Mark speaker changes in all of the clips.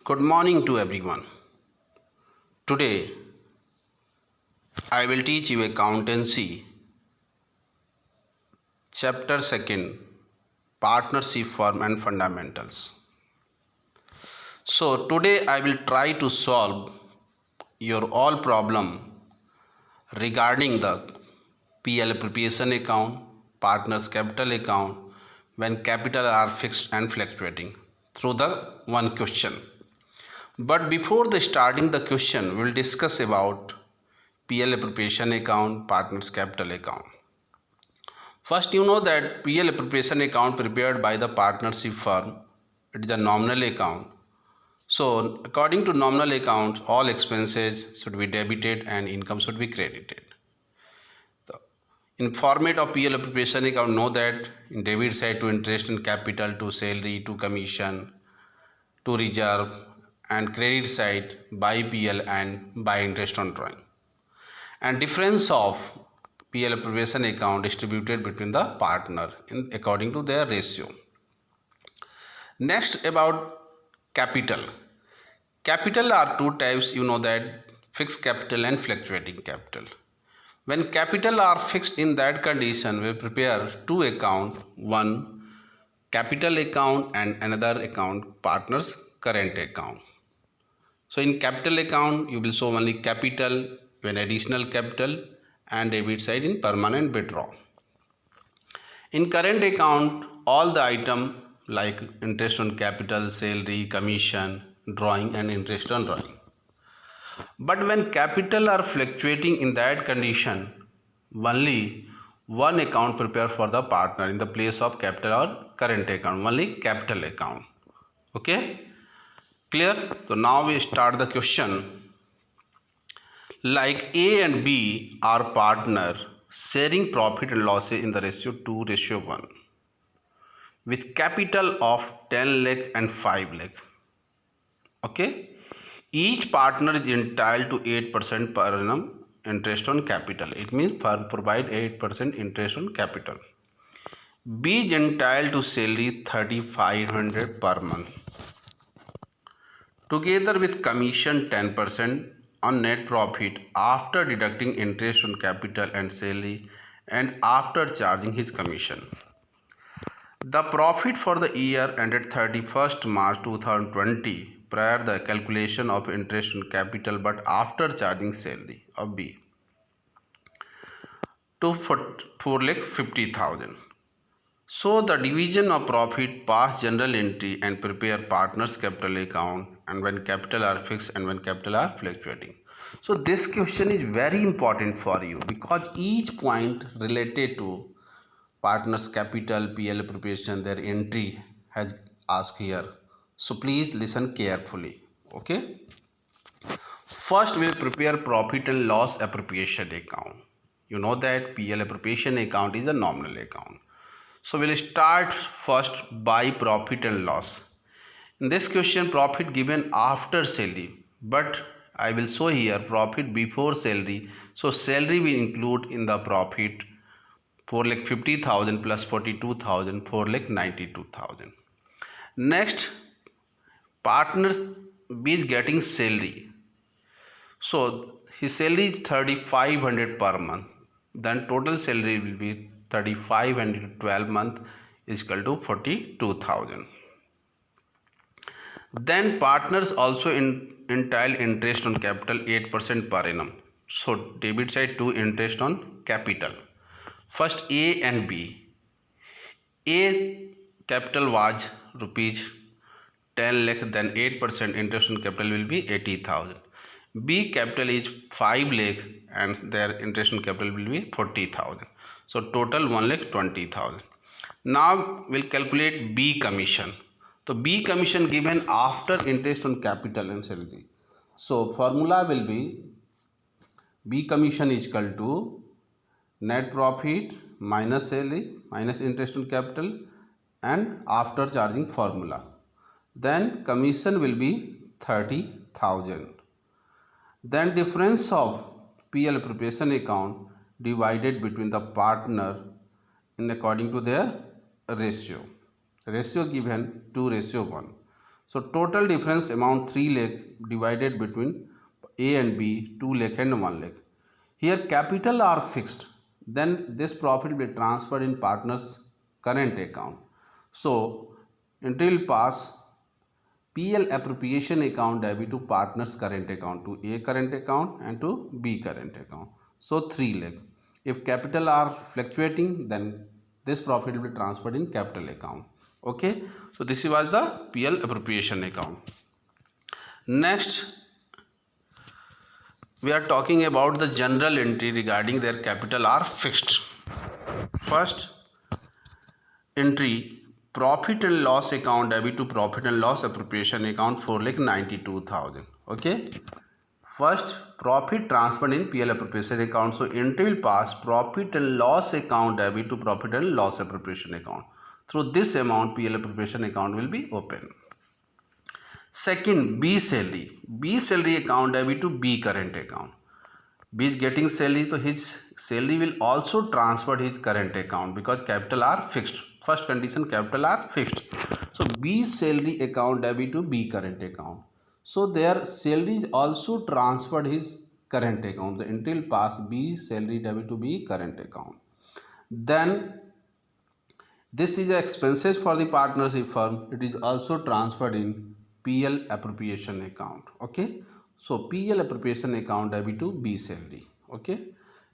Speaker 1: Good morning to everyone. Today I will teach you accountancy chapter 2 partnership form and fundamentals. So today I will try to solve your all problem regarding the PL appropriation account, partners capital account when capital are fixed and fluctuating through the one question. But before the starting the question, we will discuss about PL appropriation account, partners capital account. First, you know that PL appropriation account prepared by the partnership firm, it is a nominal account. So, according to nominal accounts, all expenses should be debited and income should be credited. In format of PL appropriation account, know that in debit side to interest and capital, to salary, to commission, to reserve, and credit side by PL and by interest on drawing. And difference of PL appropriation account distributed between the partner according to their ratio. Next, about capital. Capital are two types, you know that fixed capital and fluctuating capital. When capital are fixed, in that condition we prepare two account, one capital account and another account partners current account. So in capital account you will show only capital when additional capital and debit side in permanent withdrawal. In current account, all the item like interest on capital, salary, commission, drawing and interest on drawing. But when capital are fluctuating, in that condition, only one account prepare for the partner in the place of capital or current account, only capital account. Okay, clear? So now we start the question. Like A and B are partner sharing profit and losses in the ratio 2:1 with capital of 10 lakh and 5 lakh. Okay, each partner is entitled to 8% per annum interest on capital. It means firm provide 8% interest on capital. B is entitled to salary 3,500 per month together with commission 10% on net profit after deducting interest on capital and salary and after charging his commission. The profit for the year ended 31st March 2020 prior the calculation of interest on capital but after charging salary of B to 4,50,000. So the division of profit pass general entry and prepare partners capital account and when capital are fixed and when capital are fluctuating. So this question is very important for you because each point related to partners capital, PL appropriation, their entry has asked here. So please listen carefully. Okay. First we will prepare profit and loss appropriation account. You know that PL appropriation account is a nominal account. So we'll start first by profit and loss. In this question, profit given after salary, but I will show here profit before salary. So salary will include in the profit 4,50,000 plus 42,000, 4,92,000. Next, partners B is getting salary. So his salary is 3,500 per month. Then total salary will be 3,500 12 month is equal to 42,000. Then partners also entitled interest on capital 8% per annum. So debit side to interest on capital. First A and B. A capital was rupees 10 lakh, then 8% interest on capital will be 80,000. B capital is 5 lakh and their interest on capital will be 40,000. So total 1,20,000. Now we'll calculate B commission. So B commission given after interest on capital and salary. So formula will be B commission is equal to net profit minus salary minus interest on capital and after charging formula. Then commission will be 30,000. Then difference of PL appropriation account divided between the partner in according to their ratio. Ratio given 2:1. So total difference amount 3 lakh divided between A and B 2 lakh and 1 lakh. Here capital are fixed, then this profit will be transferred in partner's current account. So entry will pass PL appropriation account debit to partner's current account, to A current account and to B current account. So 3 lakh. If capital are fluctuating, then this profit will be transferred in capital account. Okay, so this was the PL appropriation account. Next, we are talking about the general entry regarding their capital are fixed. First entry, profit and loss account debit to profit and loss appropriation account 4,92,000. Okay, first profit transferred in PL appropriation account. So entry will pass profit and loss account debit to profit and loss appropriation account. Through this amount PL appropriation account will be open. Second, B salary. B salary account debit to B current account. B is getting salary, so his salary will also transfer his current account because capital are fixed. First condition, capital are fixed. So B salary account debit to B current account. So their salary is also transferred his current account. The entry will pass B salary debit to B current account. Then this is expenses for the partnership firm. It is also transferred in PL appropriation account. Okay. So PL appropriation account debit to B salary. Okay.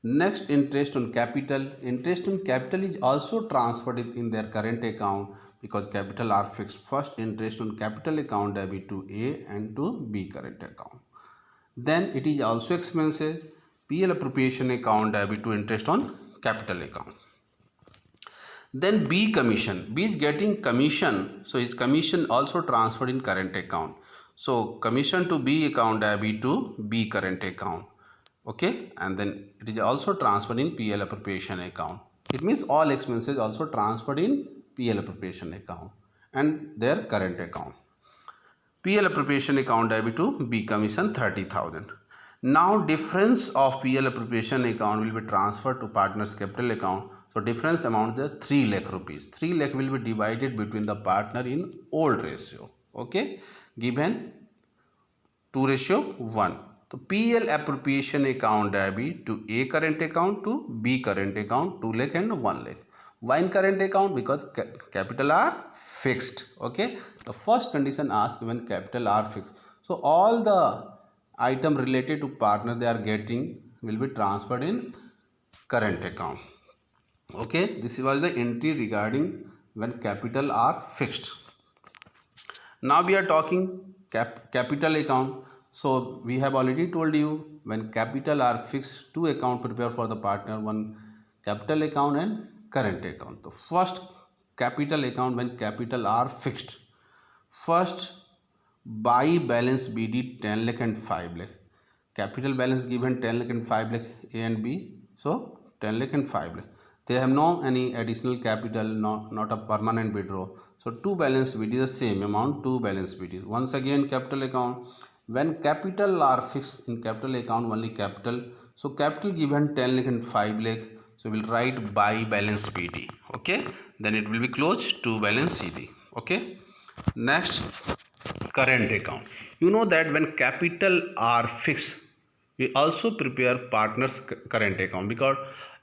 Speaker 1: Next, interest on capital. Interest on capital is also transferred in their current account because capital are fixed. First, interest on capital account debit to A and to B current account. Then it is also expenses. PL appropriation account debit to interest on capital account. Then B commission. B is getting commission. So his commission also transferred in current account. So commission to B account debit to B current account. Okay. And then it is also transferred in PL appropriation account. It means all expenses also transferred in PL appropriation account and their current account. PL appropriation account debit to B commission 30,000. Now difference of PL appropriation account will be transferred to partner's capital account. So difference amount is 3 lakh rupees. 3 lakh will be divided between the partner in old ratio. Okay, given 2:1. So PL appropriation account debit to A current account to B current account 2 lakh and 1 lakh. Why in current account? Because capital are fixed. Okay, the first condition asked when capital are fixed. So all the item related to partner they are getting will be transferred in current account. Okay, this was the entry regarding when capital are fixed. Now we are talking capital account. So we have already told you when capital are fixed, two account prepare for the partner, one capital account and current account. The first capital account when capital are fixed. First, buy balance BD 10 lakh and 5 lakh. Capital balance given 10 lakh and 5 lakh A and B. So 10 lakh and 5 lakh. They have no any additional capital, not a permanent withdrawal. So 2 balance BD the same amount, 2 balance BD. Once again capital account. When capital are fixed in capital account only capital. So capital given 10 lakh and 5 lakh. So we will write buy balance BD. Okay. Then it will be closed 2 balance CD. Okay. Next, current account. You know that when capital are fixed, we also prepare partners current account because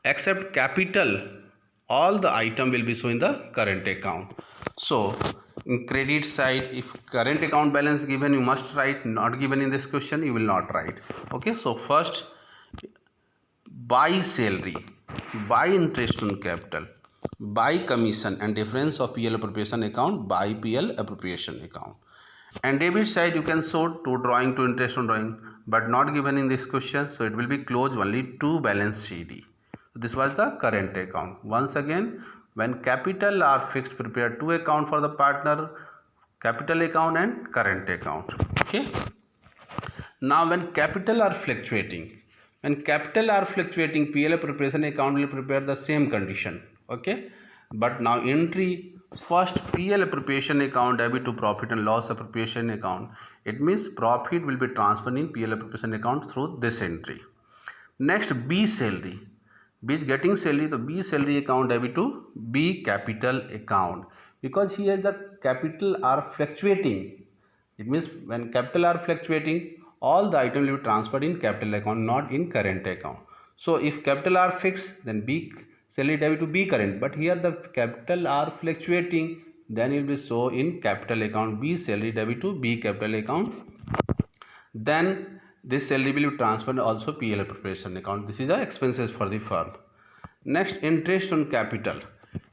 Speaker 1: except capital, all the item will be shown in the current account. So in credit side, if current account balance given, you must write. Not given in this question, you will not write. Okay. So first, buy salary, buy interest on capital, buy commission and difference of PL appropriation account, buy PL appropriation account. And debit side you can show to drawing to interest on drawing, but not given in this question. So it will be closed only 2 balance CD. So this was the current account. Once again, when capital are fixed, prepare 2 account for the partner, capital account and current account. Okay. Now when capital are fluctuating, PL appropriation account will prepare the same condition. Okay. But now entry, first PL appropriation account debit to profit and loss appropriation account. It means profit will be transferred in PL appropriation account through this entry. Next, B salary. B is getting salary, the B salary account debit to B capital account because here the capital are fluctuating. It means when capital are fluctuating, all the items will be transferred in capital account, not in current account. So if capital are fixed, then B salary debit to B current. But here the capital are fluctuating, then it will be show in capital account B salary debit to B capital account. Then this salary will be transferred also PL appropriation account. This is the expenses for the firm. Next, interest on capital.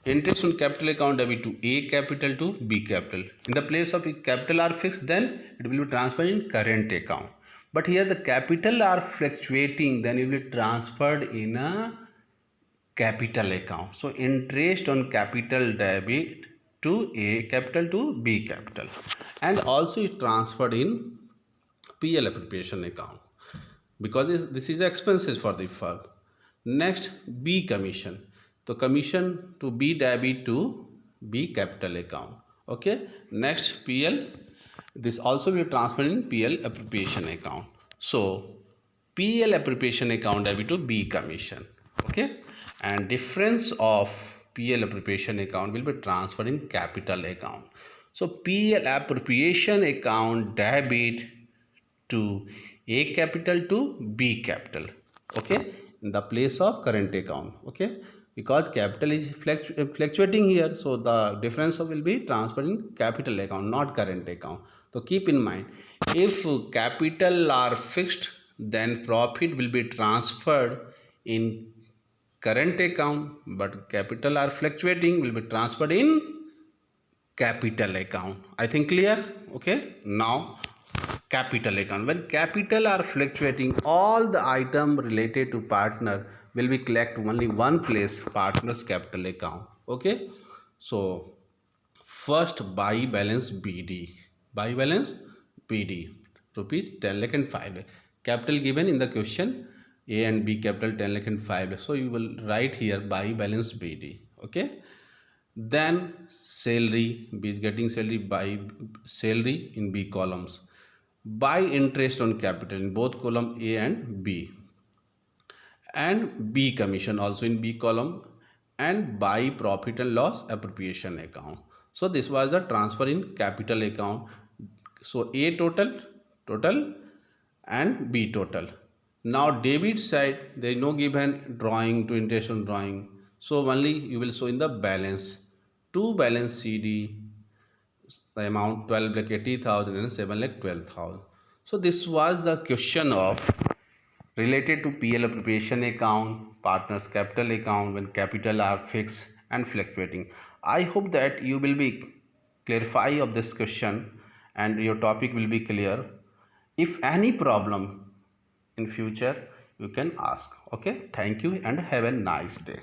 Speaker 1: Interest on capital account debit to A capital to B capital. In the place of capital are fixed, then it will be transferred in current account. But here the capital are fluctuating, then it will be transferred in a capital account. So interest on capital debit to A capital to B capital, and also it transferred in PL appropriation account because this is the expenses for the firm. Next, B commission. So commission to B debit to B capital account. Okay. Next, PL. This also will transfer in PL appropriation account. So PL appropriation account debit to B commission. Okay. And difference of PL appropriation account will be transferred in capital account. So PL appropriation account debit to A capital to B capital, okay, in the place of current account, okay, because capital is fluctuating here, so the difference will be transferred in capital account, not current account. So keep in mind, if capital are fixed, then profit will be transferred in current account, but capital are fluctuating will be transferred in capital account. I think clear? Okay. Now capital account. When capital are fluctuating, all the item related to partner will be collected only one place, partner's capital account. Okay. So first buy balance BD. Buy balance BD. Rupees 10 lakh and 5 lakh. Capital given in the question, A and B capital 10 lakh and 5 lakh. So you will write here buy balance BD. Okay. Then salary, B is getting salary, by salary in B columns. Buy interest on capital in both column A and B. And B commission also in B column. And buy profit and loss appropriation account. So this was the transfer in capital account. So A total and B total. Now debit side, there is no given drawing to interest on drawing. So only you will show in the balance. To balance CD, the amount 12 lakh 80,000 and 7 lakh 12,000. So this was the question of related to PL appropriation account, partners capital account when capital are fixed and fluctuating. I hope that you will be clarify of this question and your topic will be clear. If any problem in future, you can ask. Okay. Thank you and have a nice day.